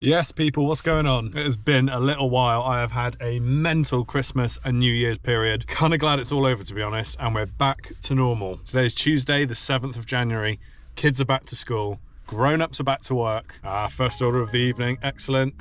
Yes, people, what's going on? It has been a little while. I have had a mental Christmas and New Year's period. Kind of glad it's all over, to be honest, and we're back to normal. Today is Tuesday, the 7th of January. Kids are back to school. Grown-ups are back to work. First order of the evening, excellent.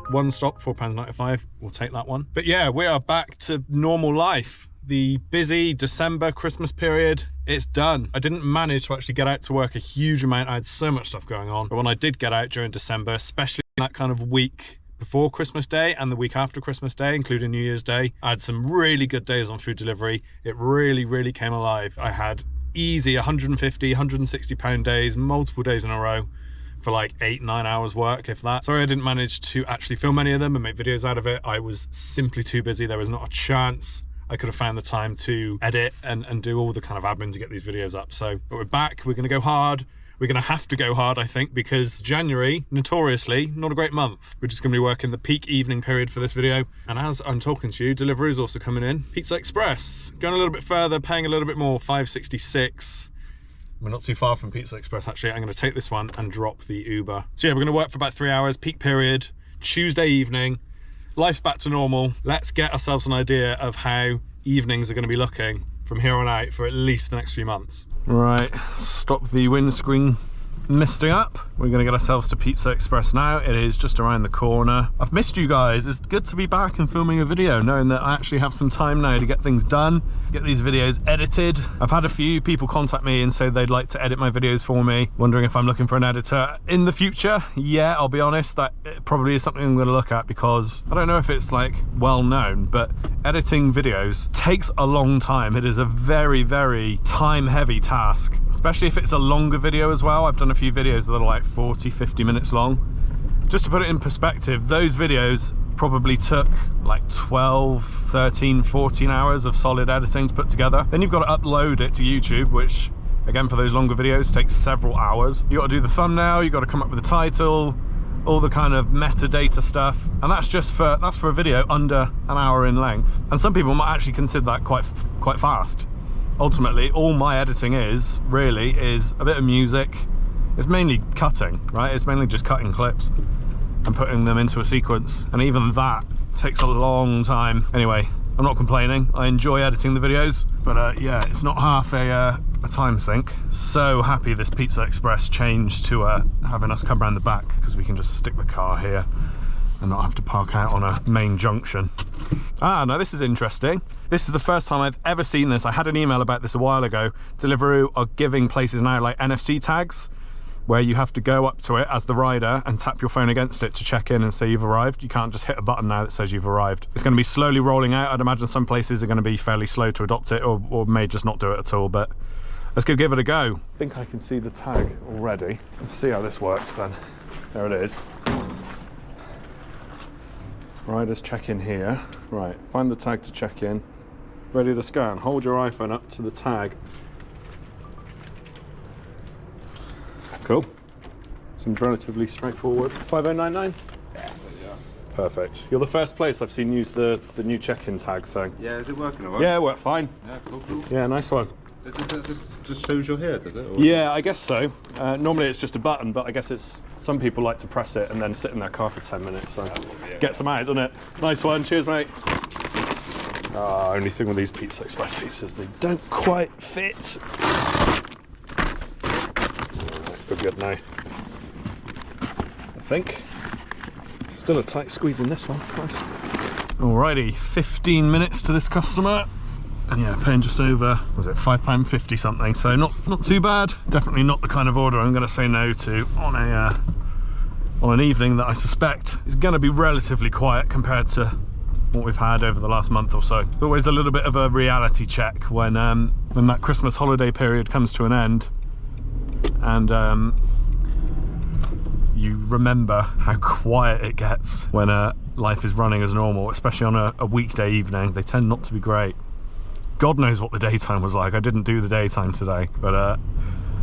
One stop, £4.95. We'll take that one. But yeah, we are back to normal life. The busy December Christmas period, it's done. I didn't manage to actually get out to work a huge amount. I had so much stuff going on. But when I did get out during December, especially that kind of week before Christmas Day and the week after Christmas Day, including New Year's Day, I had some really good days on food delivery. It really came alive. I had easy 150, 160 pound days, multiple days in a row for like 8-9 hours work, if that. Sorry I didn't manage to actually film any of them and make videos out of it. I was simply too busy. There was not a chance I could have found the time to edit and do all the kind of admin to get these videos up. So, but we're back, we're gonna go hard. We're gonna have to go hard, I think, because January, notoriously, not a great month. We're just gonna be working the peak evening period for this video. And as I'm talking to you, Deliveroo is also coming in. Pizza Express, going a little bit further, paying a little bit more, $5.66. We're not too far from Pizza Express, actually. I'm gonna take this one and drop the Uber. So yeah, we're gonna work for about 3 hours, peak period, Tuesday evening. Life's back to normal. Let's get ourselves an idea of how evenings are gonna be looking from here on out for at least the next few months. Right, stop the windscreen misting up. We're gonna get ourselves to Pizza Express now. It is just around the corner. I've missed you guys. It's good to be back and filming a video, knowing that I actually have some time now to get things done, get these videos edited. I've had a few people contact me and say they'd like to edit my videos for me, wondering if I'm looking for an editor in the future. Yeah, I'll be honest, that it probably is something I'm gonna look at, because I don't know if it's like well known, but editing videos takes a long time. It is a very time heavy task, especially if it's a longer video as well. I've done a few videos that are like 40-50 minutes long. Just to put it in perspective, those videos probably took like 12, 13, 14 hours of solid editing to put together. Then you've got to upload it to YouTube, which again for those longer videos takes several hours. You got to do the thumbnail, you got to come up with a title, all the kind of metadata stuff, and that's for a video under an hour in length. And some people might actually consider that quite fast. Ultimately, all my editing is a bit of music. It's mainly cutting, right? It's mainly just cutting clips and putting them into a sequence. And even that takes a long time. Anyway, I'm not complaining. I enjoy editing the videos, but yeah, it's not half a time sink. So happy this Pizza Express changed to having us come around the back, because we can just stick the car here and not have to park out on a main junction. No, this is interesting. This is the first time I've ever seen this. I had an email about this a while ago. Deliveroo are giving places now like NFC tags, where you have to go up to it as the rider and tap your phone against it to check in and say you've arrived. You can't just hit a button now that says you've arrived. It's going to be slowly rolling out. I'd imagine some places are going to be fairly slow to adopt it, or may just not do it at all, but let's go give it a go. I think I can see the tag already. Let's see how this works then. There it is. Riders check in here. Right, find the tag to check in. Ready to scan. Hold your iPhone up to the tag. Cool. Seems relatively straightforward. 5099? Yes, yeah. Perfect. You're the first place I've seen use the new check-in tag thing. Yeah, is it working alright? Yeah, it worked fine. Yeah, cool. Yeah, nice one. Does it just shows you're here, does it? Or? Yeah, I guess so. Normally it's just a button, but I guess some people like to press it and then sit in their car for 10 minutes. So gets them out, doesn't it? Nice one. Cheers, mate. Only thing with these Pizza Express pizzas, they don't quite fit. We're good now, I think. Still a tight squeeze in this one. Nice. Alrighty, 15 minutes to this customer. And yeah, paying just over, was it £5.50 something, so not too bad. Definitely not the kind of order I'm going to say no to on an evening that I suspect is going to be relatively quiet compared to what we've had over the last month or so. It's always a little bit of a reality check when that Christmas holiday period comes to an end, and you remember how quiet it gets when life is running as normal, especially on a weekday evening. They tend not to be great. God knows what the daytime was like. I didn't do the daytime today, but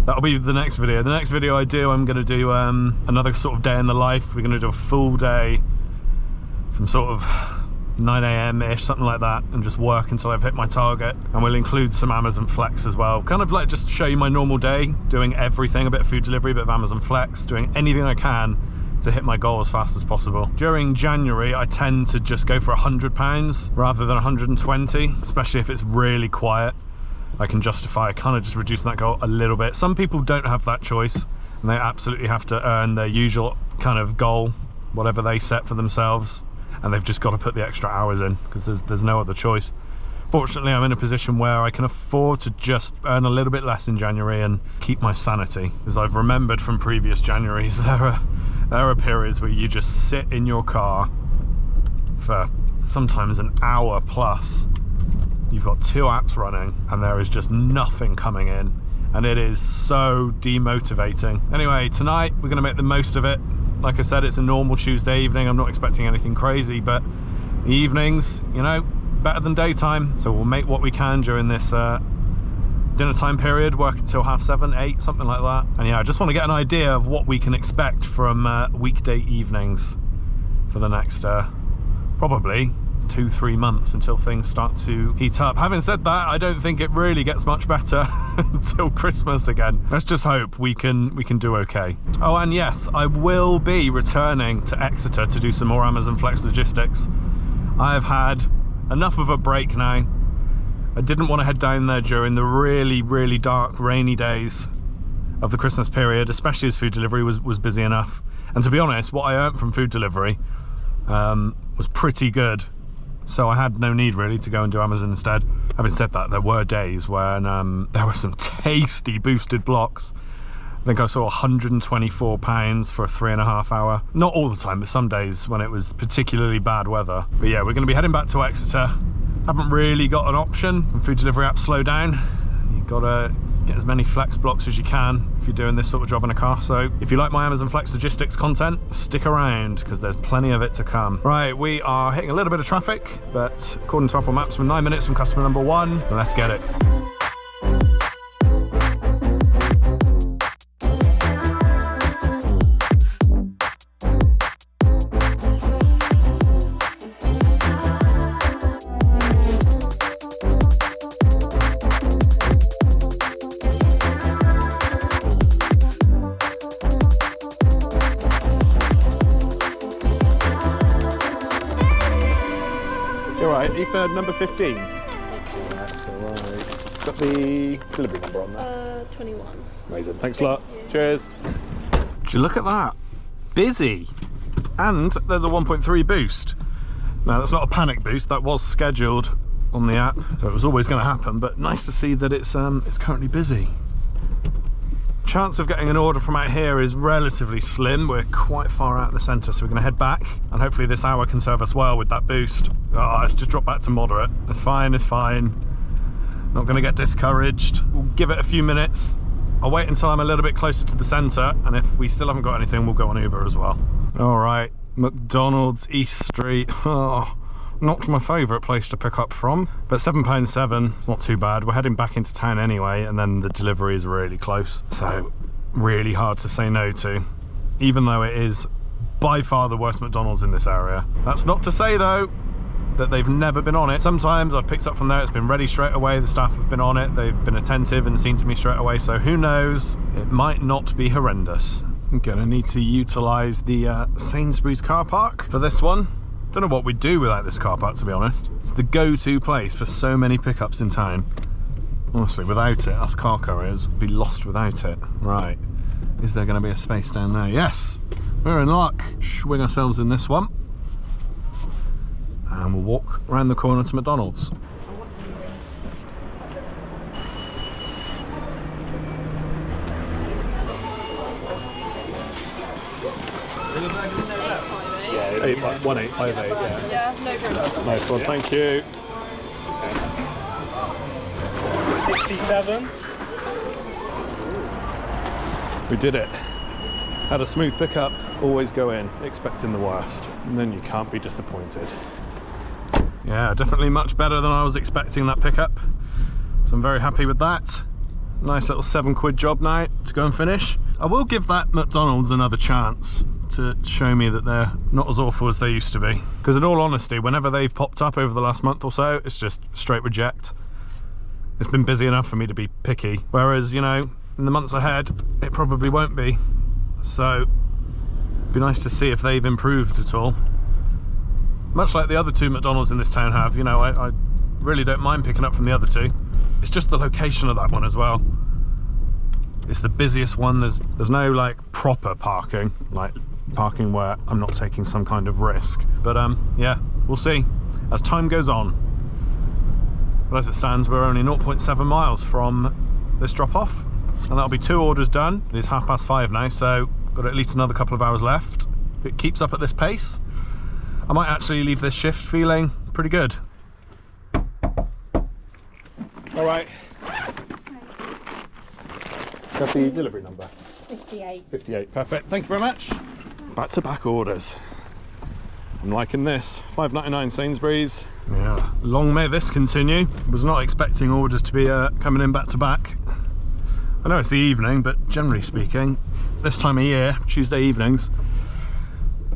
that'll be the next video. The next video I do, I'm going to do another sort of day in the life. We're going to do a full day from sort of 9 AM-ish, something like that, and just work until I've hit my target. And we'll include some Amazon Flex as well. Kind of like just show you my normal day, doing everything, a bit of food delivery, a bit of Amazon Flex, doing anything I can to hit my goal as fast as possible. During January, I tend to just go for £100 rather than 120, especially if it's really quiet. I can justify kind of just reducing that goal a little bit. Some people don't have that choice and they absolutely have to earn their usual kind of goal, whatever they set for themselves, and they've just got to put the extra hours in because there's no other choice. Fortunately, I'm in a position where I can afford to just earn a little bit less in January and keep my sanity. As I've remembered from previous Januaries, there are periods where you just sit in your car for sometimes an hour plus. You've got 2 apps running and there is just nothing coming in, and it is so demotivating. Anyway, tonight we're gonna make the most of it. Like I said, it's a normal Tuesday evening. I'm not expecting anything crazy, but the evenings, you know, better than daytime, so we'll make what we can during this dinner time period, work until 7:30, 8, something like that. And yeah, I just want to get an idea of what we can expect from weekday evenings for the next probably 2-3 months until things start to heat up. Having said that, I don't think it really gets much better until Christmas again. Let's just hope we can do okay. Oh, and yes, I will be returning to Exeter to do some more Amazon Flex logistics. I've had enough of a break now. I didn't want to head down there during the really dark, rainy days of the Christmas period, especially as food delivery was busy enough. And to be honest, what I earned from food delivery was pretty good. So I had no need really to go and do Amazon instead. Having said that, there were days when there were some tasty boosted blocks. I think I saw £124 for a 3.5 hour. Not all the time, but some days when it was particularly bad weather. But yeah, we're gonna be heading back to Exeter. Haven't really got an option when food delivery apps slow down. You've gotta get as many flex blocks as you can if you're doing this sort of job in a car. So if you like my Amazon Flex logistics content, stick around because there's plenty of it to come. Right, we are hitting a little bit of traffic, but according to Apple Maps, we're 9 minutes from customer number 1. Let's get it. For number 15. That's alright. Got the delivery number on there? 21. Amazing. Thanks a lot. Cheers. Would you look at that? Busy. And there's a 1.3 boost. Now that's not a panic boost, that was scheduled on the app, so it was always going to happen, but nice to see that it's currently busy. Chance of getting an order from out here is relatively slim. We're quite far out of the centre, so we're going to head back and hopefully this hour can serve us well with that boost. Oh, let's just drop back to moderate. It's fine, it's fine. Not going to get discouraged. We'll give it a few minutes. I'll wait until I'm a little bit closer to the centre, and if we still haven't got anything, we'll go on Uber as well. All right, McDonald's, East Street. Oh, not my favourite place to pick up from, but £7.7, it's not too bad. We're heading back into town anyway, and then the delivery is really close, so really hard to say no to, even though it is by far the worst McDonald's in this area. That's not to say though that they've never been on it. Sometimes I've picked up from there, it's been ready straight away, the staff have been on it, they've been attentive and seen to me straight away, so who knows, it might not be horrendous. I'm gonna need to utilise the Sainsbury's car park for this one. Don't know what we'd do without this car park, to be honest. It's the go-to place for so many pickups in town. Honestly, without it, us car couriers would be lost without it. Right, is there going to be a space down there? Yes, we're in luck. Swing ourselves in this one. And we'll walk around the corner to McDonald's. Yeah, 1858, yeah. Yeah, no drinks. Nice one, thank you. 67. We did it. Had a smooth pickup. Always go in expecting the worst, and then you can't be disappointed. Yeah, definitely much better than I was expecting that pickup. So I'm very happy with that. Nice little £7 job now to go and finish. I will give that McDonald's another chance to show me that they're not as awful as they used to be. Because in all honesty, whenever they've popped up over the last month or so, it's just straight reject. It's been busy enough for me to be picky. Whereas, you know, in the months ahead, it probably won't be. So Be nice to see if they've improved at all. Much like the other two McDonald's in this town have, you know, I really don't mind picking up from the other two. It's just the location of that one as well. It's the busiest one. There's no like proper parking, like parking where I'm not taking some kind of risk. But yeah, we'll see as time goes on. But as it stands, we're only 0.7 miles from this drop off, and that'll be 2 orders done. It is 5:30 now, so got at least another couple of hours left. If it keeps up at this pace, I might actually leave this shift feeling pretty good. All right. Got the delivery number? 58. 58, perfect. Thank you very much. Back-to-back orders. I'm liking this. $5.99 Sainsbury's. Yeah, long may this continue. Was not expecting orders to be coming in back-to-back. I know it's the evening, but generally speaking, this time of year, Tuesday evenings,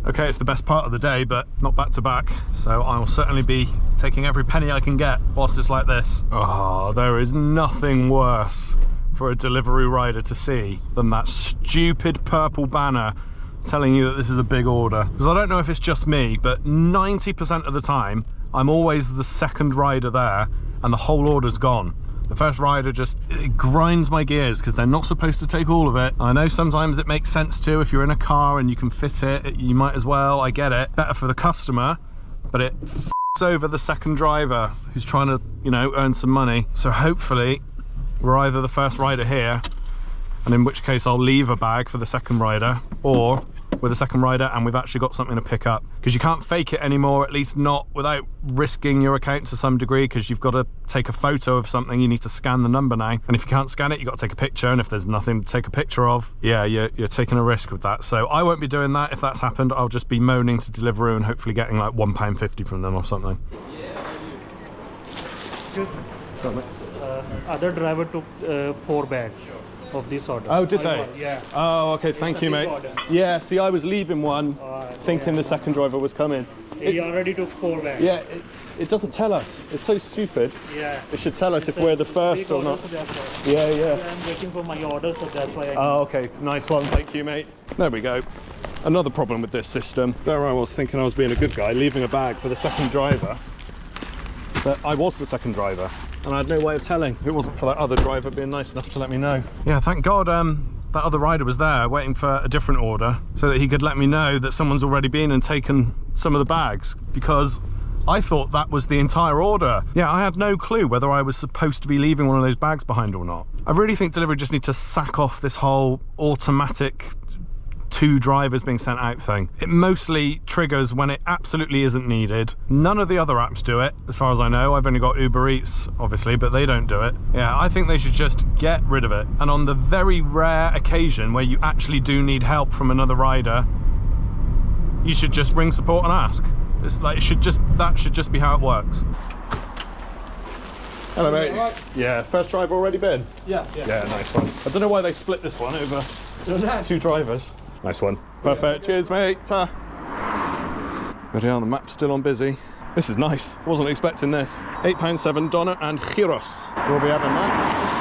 okay, it's the best part of the day, but not back-to-back. So I will certainly be taking every penny I can get whilst it's like this. Oh, there is nothing worse for a Deliveroo rider to see than that stupid purple banner telling you that this is a big order. Because I don't know if it's just me, but 90% of the time, I'm always the second rider there and the whole order's gone. The first rider just, it grinds my gears because they're not supposed to take all of it. I know sometimes it makes sense to. If you're in a car and you can fit it, you might as well, I get it. Better for the customer, but it f***s over the second driver who's trying to, you know, earn some money. So hopefully we're either the first rider here, and in which case I'll leave a bag for the second rider, or we're the second rider and we've actually got something to pick up. Because you can't fake it anymore, at least not without risking your account to some degree, because you've got to take a photo of something, you need to scan the number now. And if you can't scan it, you've got to take a picture, and if there's nothing to take a picture of, yeah, you're taking a risk with that. So I won't be doing that. If that's happened, I'll just be moaning to Deliveroo and hopefully getting like £1.50 from them or something. Other driver took 4 bags of this order. Oh, did they? Yeah. Oh, okay, thank you, mate. Order. Yeah, see, I was leaving one, thinking the second driver was coming. He already took 4 bags. Yeah, it doesn't tell us. It's so stupid. Yeah. It should tell us if we're the first or not. So that's why. Yeah, yeah. I'm waiting for my order, so that's why Oh, okay, nice one, thank you, mate. There we go. Another problem with this system. There I was thinking I was being a good guy, leaving a bag for the second driver. But I was the second driver, and I had no way of telling if it wasn't for that other driver being nice enough to let me know. Yeah, thank God that other rider was there waiting for a different order so that he could let me know that someone's already been and taken some of the bags, because I thought that was the entire order. Yeah, I had no clue whether I was supposed to be leaving one of those bags behind or not. I really think Deliveroo just need to sack off this whole automatic 2 drivers being sent out thing. It mostly triggers when it absolutely isn't needed. None of the other apps do it, as far as I know. I've only got Uber Eats, obviously, but they don't do it. Yeah, I think they should just get rid of it. And on the very rare occasion where you actually do need help from another rider, you should just ring support and ask. It's like, that should just be how it works. Hello, mate. Right. Yeah, first driver already been? Yeah. Yeah, nice one. I don't know why they split this one over 2 drivers. Nice one. Perfect. Cheers, mate. Ta. But yeah, the map's still on busy. This is nice. Wasn't expecting this. £8.7 Donna and gyros. We'll be having that.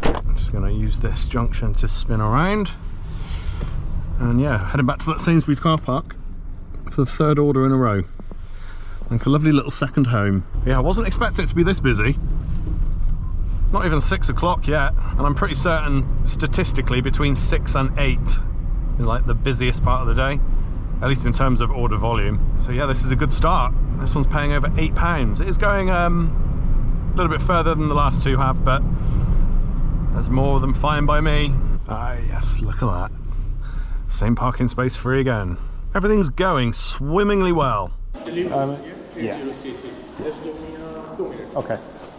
I'm just going to use this junction to spin around. And yeah, heading back to that Sainsbury's car park for the 3rd order in a row. Like a lovely little second home. Yeah, I wasn't expecting it to be this busy. Not even 6 o'clock yet, and I'm pretty certain statistically between 6 and 8 is like the busiest part of the day, at least in terms of order volume. So yeah, this is a good start. This one's paying over £8. It is going a little bit further than the last 2 have, but that's more than fine by me. Ah yes, look at that. Same parking space free again. Everything's going swimmingly well. Yeah. Okay.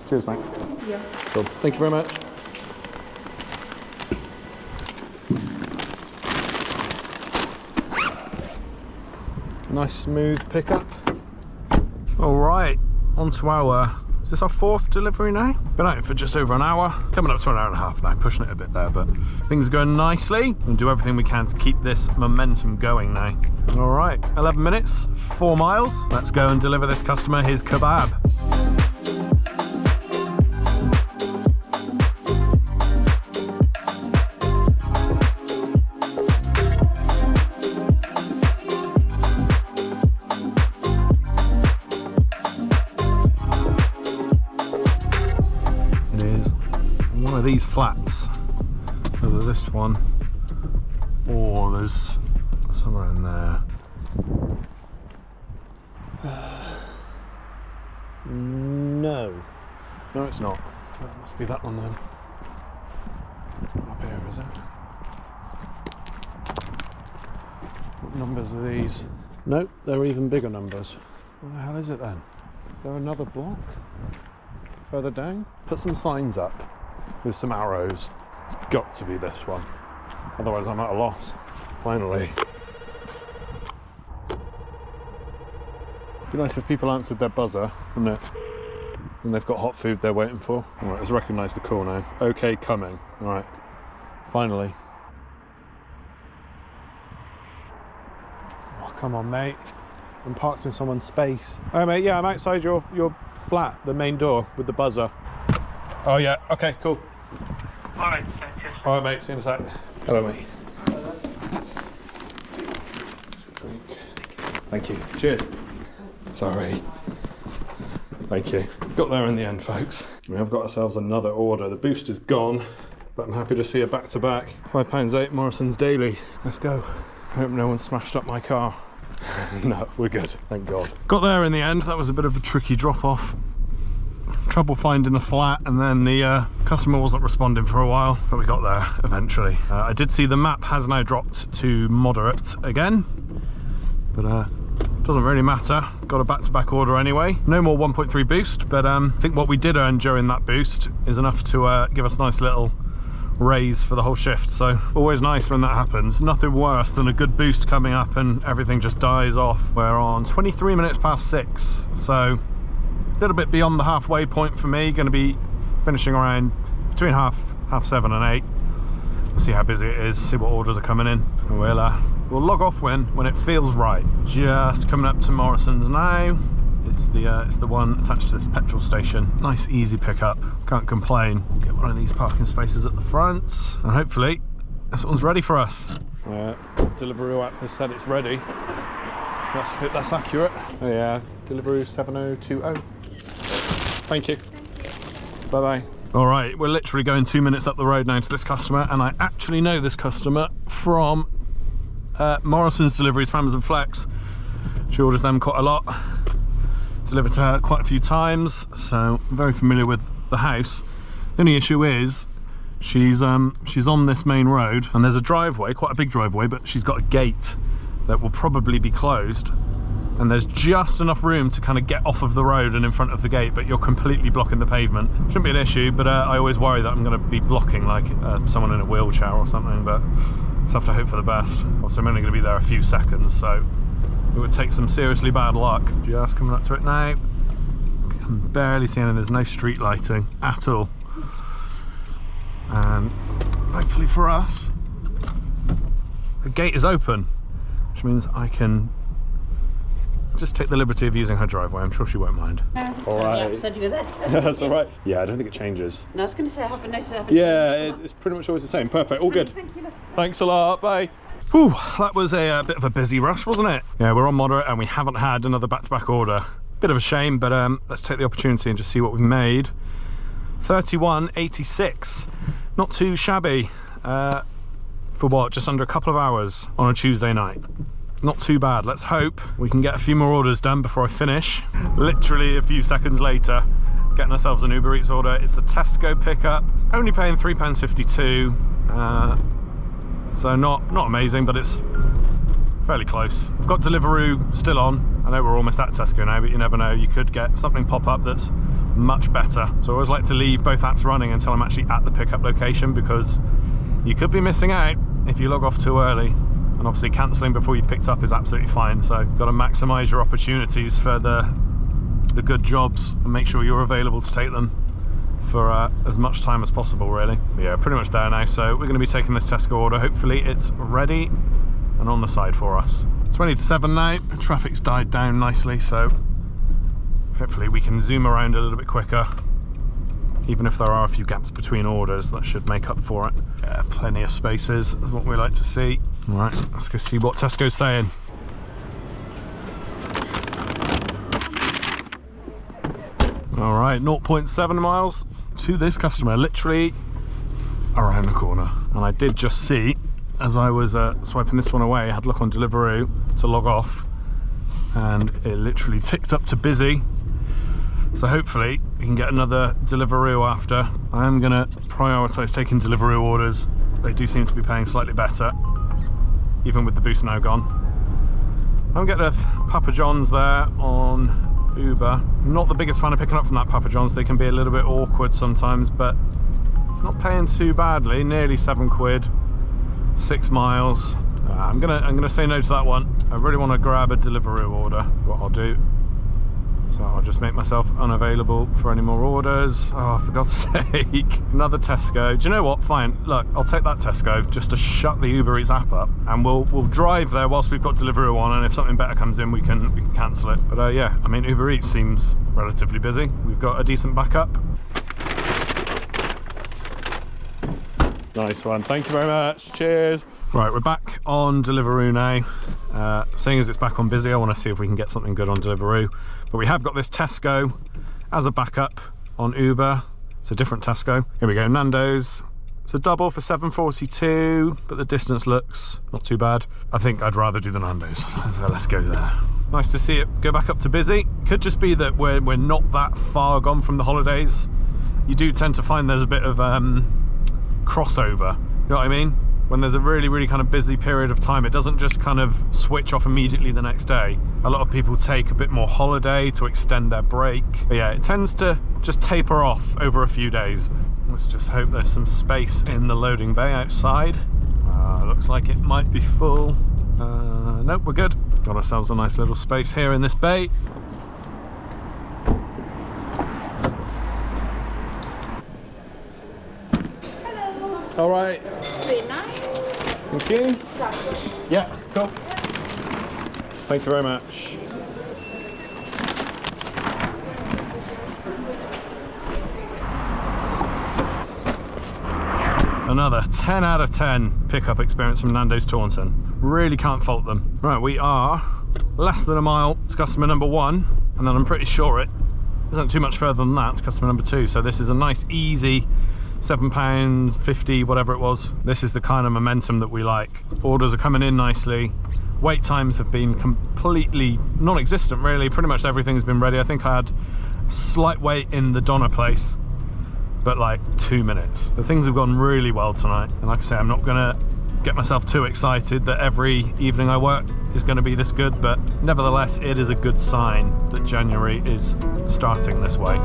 Cheers, mate. Yeah. Cool. Thank you very much. Nice smooth pickup. All right, on to our, is this our 4th delivery now? Been out for just over an hour, coming up to an hour and a half now, pushing it a bit there, but things are going nicely. We'll do everything we can to keep this momentum going now. All right, 11 minutes, 4 miles. Let's go and deliver this customer his kebab. are these flats. So there's this one, or there's somewhere in there. No, it's not. That must be that one then. Up here, is it? What numbers are these? Nope, they're even bigger numbers. What the hell is it then? Is there another block further down? Put some signs up with some arrows. It's got to be this one. Otherwise I'm at a loss. Finally. It'd be nice if people answered their buzzer, wouldn't it? And they've got hot food they're waiting for. Alright, let's recognise the call now. Okay, coming. Alright, finally. Oh, come on, mate. I'm parked in someone's space. Oh, mate, yeah, I'm outside your flat, the main door, with the buzzer. Oh, yeah, okay, cool. Alright, Alright, mate, see you in a sec. Hello, mate. Drink. Thank you. Cheers. Sorry. Thank you. Got there in the end, folks. We have got ourselves another order. The boost is gone, but I'm happy to see a back-to-back. £5.8 Morrison's daily. Let's go. I hope no one smashed up my car. No, we're good, thank God. Got there in the end. That was a bit of a tricky drop-off. Trouble finding the flat, and then the customer wasn't responding for a while, but we got there eventually. I did see the map has now dropped to moderate again, but doesn't really matter. Got a back-to-back order anyway. No more 1.3 boost, but I think what we did earn during that boost is enough to give us a nice little raise for the whole shift. So always nice when that happens. Nothing worse than a good boost coming up and everything just dies off. We're on 23 minutes past 6, so a little bit beyond the halfway point for me. Going to be finishing around between half 7 and 8. We'll see how busy it is, see what orders are coming in, and we'll log off when it feels right. Just coming up to Morrison's now. It's the one attached to this petrol station. Nice easy pickup, can't complain. Get one of these parking spaces at the front, and hopefully this one's ready for us. Deliveroo app has said it's ready, so let's hope that's accurate. Oh yeah, Deliveroo 7020. Thank you. Bye bye. All right, we're literally going 2 minutes up the road now to this customer, and I actually know this customer from Morrison's deliveries for Amazon Flex. She orders them quite a lot. Delivered to her quite a few times, so I'm very familiar with the house. The only issue is she's on this main road, and there's a driveway, quite a big driveway, but she's got a gate that will probably be closed, and there's just enough room to kind of get off of the road and in front of the gate, but you're completely blocking the pavement. Shouldn't be an issue, but I always worry that I'm going to be blocking like someone in a wheelchair or something, but just have to hope for the best. Obviously I'm only going to be there a few seconds, so it would take some seriously bad luck. Just coming up to it now. I'm barely seeing it, there's no street lighting at all. And thankfully for us, the gate is open, which means I can just take the liberty of using her driveway. I'm sure she won't mind. All right. Said you were there. That's all right. Yeah, I don't think it changes. No, I was going to say I haven't noticed. Yeah, it's pretty much always the same. Perfect, all good. Thank you. Thanks a lot, bye. Whew, that was a bit of a busy rush, wasn't it? Yeah, we're on moderate and we haven't had another back-to-back order. Bit of a shame, but let's take the opportunity and just see what we've made. 31.86, not too shabby for what, just under a couple of hours on a Tuesday night. Not too bad. Let's hope we can get a few more orders done before I finish. Literally a few seconds later, getting ourselves an Uber Eats order. It's a Tesco pickup. It's only paying £3.52. So not amazing, but it's fairly close. We've got Deliveroo still on. I know we're almost at Tesco now, but you never know. You could get something pop up that's much better. So I always like to leave both apps running until I'm actually at the pickup location, because you could be missing out if you log off too early. And obviously cancelling before you've picked up is absolutely fine. So got to maximise your opportunities for the good jobs and make sure you're available to take them for as much time as possible, really. But yeah, pretty much there now. So we're going to be taking this Tesco order. Hopefully it's ready and on the side for us. 20 to 7 now. Traffic's died down nicely, so hopefully we can zoom around a little bit quicker. Even if there are a few gaps between orders, that should make up for it. Yeah, plenty of spaces, is what we like to see. All right, let's go see what Tesco's saying. All right, 0.7 miles to this customer. Literally around the corner. And I did just see, as I was swiping this one away, I had a look on Deliveroo to log off, and it literally ticked up to busy. So hopefully we can get another Deliveroo after. I am gonna prioritise taking Deliveroo orders. They do seem to be paying slightly better, even with the boost now gone. I'm getting a Papa John's there on Uber. I'm not the biggest fan of picking up from that Papa John's. They can be a little bit awkward sometimes, but it's not paying too badly. Nearly £7, 6 miles. I'm gonna say no to that one. I really want to grab a Deliveroo order. What I'll do. So I'll just make myself unavailable for any more orders. Oh, for God's sake, another Tesco. Do you know what? Fine, look, I'll take that Tesco just to shut the Uber Eats app up, and we'll drive there whilst we've got Deliveroo on, and if something better comes in, we can cancel it. But yeah, I mean, Uber Eats seems relatively busy. We've got a decent backup. Nice one, thank you very much, cheers. Right, we're back on Deliveroo now. Seeing as it's back on busy, I want to see if we can get something good on Deliveroo. But we have got this Tesco as a backup on Uber. It's a different Tesco. Here we go, Nando's. It's a double for £7.42, but the distance looks not too bad. I think I'd rather do the Nando's, so let's go there. Nice to see it go back up to busy. Could just be that we're not that far gone from the holidays. You do tend to find there's a bit of crossover, you know what I mean? When there's a really kind of busy period of time, it doesn't just kind of switch off immediately the next day. A lot of people take a bit more holiday to extend their break. But yeah, it tends to just taper off over a few days. Let's just hope there's some space in the loading bay outside. Looks like it might be full. Nope, we're good. Got ourselves a nice little space here in this bay. All right. Thank you. Yeah, cool. Thank you very much. Another 10 out of 10 pickup experience from Nando's Taunton. Really can't fault them. Right, we are less than a mile to customer number 1, and then I'm pretty sure it isn't too much further than that to customer number 2. So this is a nice, easy £7.50, whatever it was. This is the kind of momentum that we like. Orders are coming in nicely. Wait times have been completely non-existent, really. Pretty much everything's been ready. I think I had a slight wait in the Donna place, but like 2 minutes. The things have gone really well tonight. And like I say, I'm not gonna get myself too excited that every evening I work is gonna be this good, but nevertheless, it is a good sign that January is starting this way.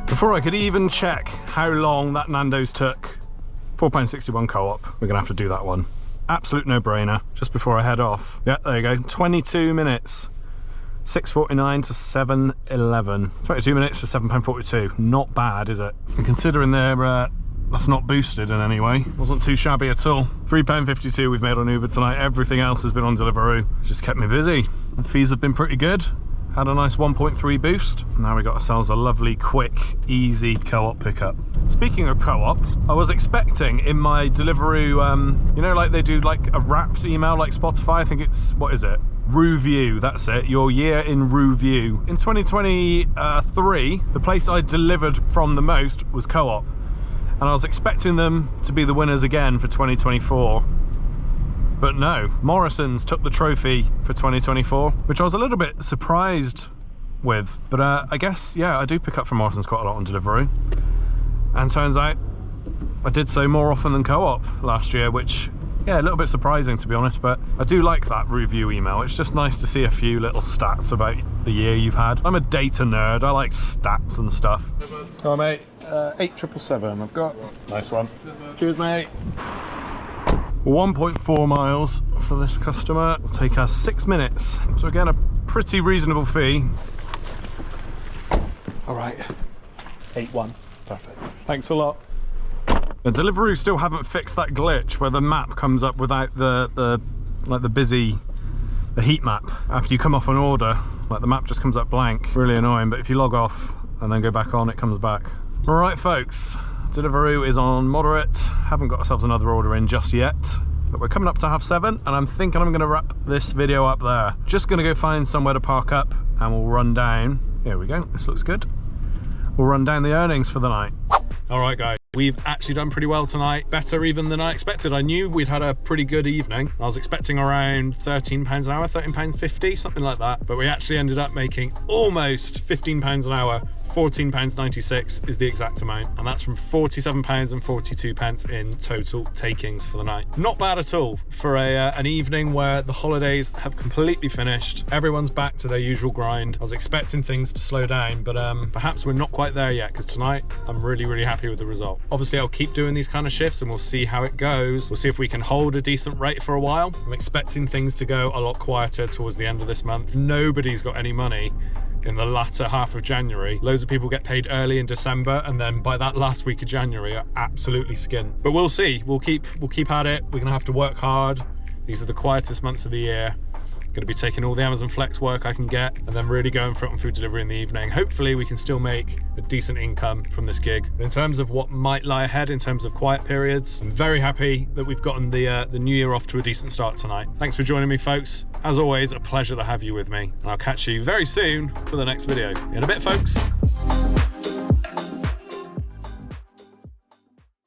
Before I could even check how long that Nando's took, £4.61 co-op, we're gonna have to do that one. Absolute no-brainer. Just before I head off. Yeah, there you go, 22 minutes. 6.49 to 7.11. 22 minutes for £7.42. Not bad, is it? And considering that's not boosted in any way. Wasn't too shabby at all. £3.52 we've made on Uber tonight. Everything else has been on Deliveroo. Just kept me busy. The fees have been pretty good. Had a nice 1.3 boost. Now we got ourselves a lovely, quick, easy co-op pickup. Speaking of co-op, I was expecting in my Deliveroo, you know, like they do like a wrapped email like Spotify. I think it's, what is it? Review, that's it, your year in review. In 2023, the place I delivered from the most was co-op. And I was expecting them to be the winners again for 2024. But no, Morrison's took the trophy for 2024, which I was a little bit surprised with. But I guess, yeah, I do pick up from Morrison's quite a lot on Deliveroo. And turns out I did so more often than co-op last year, which, yeah, a little bit surprising to be honest, but I do like that review email. It's just nice to see a few little stats about the year you've had. I'm a data nerd, I like stats and stuff. Come on, mate. 8777 I've got. Nice one. Cheers, mate. 1.4 miles for this customer. It'll take us 6 minutes. So again, a pretty reasonable fee. All right, 81. Perfect. Thanks a lot. The Deliveroo still haven't fixed that glitch where the map comes up without the heat map. After you come off an order, like the map just comes up blank. Really annoying, but if you log off and then go back on, it comes back. All right, folks, Deliveroo is on moderate. Haven't got ourselves another order in just yet, but we're coming up to 7:30, and I'm thinking I'm gonna wrap this video up there. Just gonna go find somewhere to park up and we'll run down. Here we go, this looks good. We'll run down the earnings for the night. All right, guys. We've actually done pretty well tonight, better even than I expected. I knew we'd had a pretty good evening. I was expecting around £13 an hour, £13.50, something like that. But we actually ended up making almost £15 an hour. £14.96 is the exact amount, and that's from £47.42 in total takings for the night. Not bad at all for an evening where the holidays have completely finished. Everyone's back to their usual grind. I was expecting things to slow down, but perhaps we're not quite there yet, because tonight I'm really happy with the result. Obviously, I'll keep doing these kind of shifts and we'll see how it goes. We'll see if we can hold a decent rate for a while. I'm expecting things to go a lot quieter towards the end of this month. Nobody's got any money in the latter half of January. Loads of people get paid early in December, and then by that last week of January are absolutely skinned. But we'll see. We'll keep at it. We're gonna have to work hard. These are the quietest months of the year. Going to be taking all the Amazon Flex work I can get, and then really going for it on food delivery in the evening. Hopefully we can still make a decent income from this gig. In terms of what might lie ahead in terms of quiet periods, I'm very happy that we've gotten the new year off to a decent start tonight. Thanks for joining me, folks. As always, a pleasure to have you with me, and I'll catch you very soon for the next video. In a bit, folks.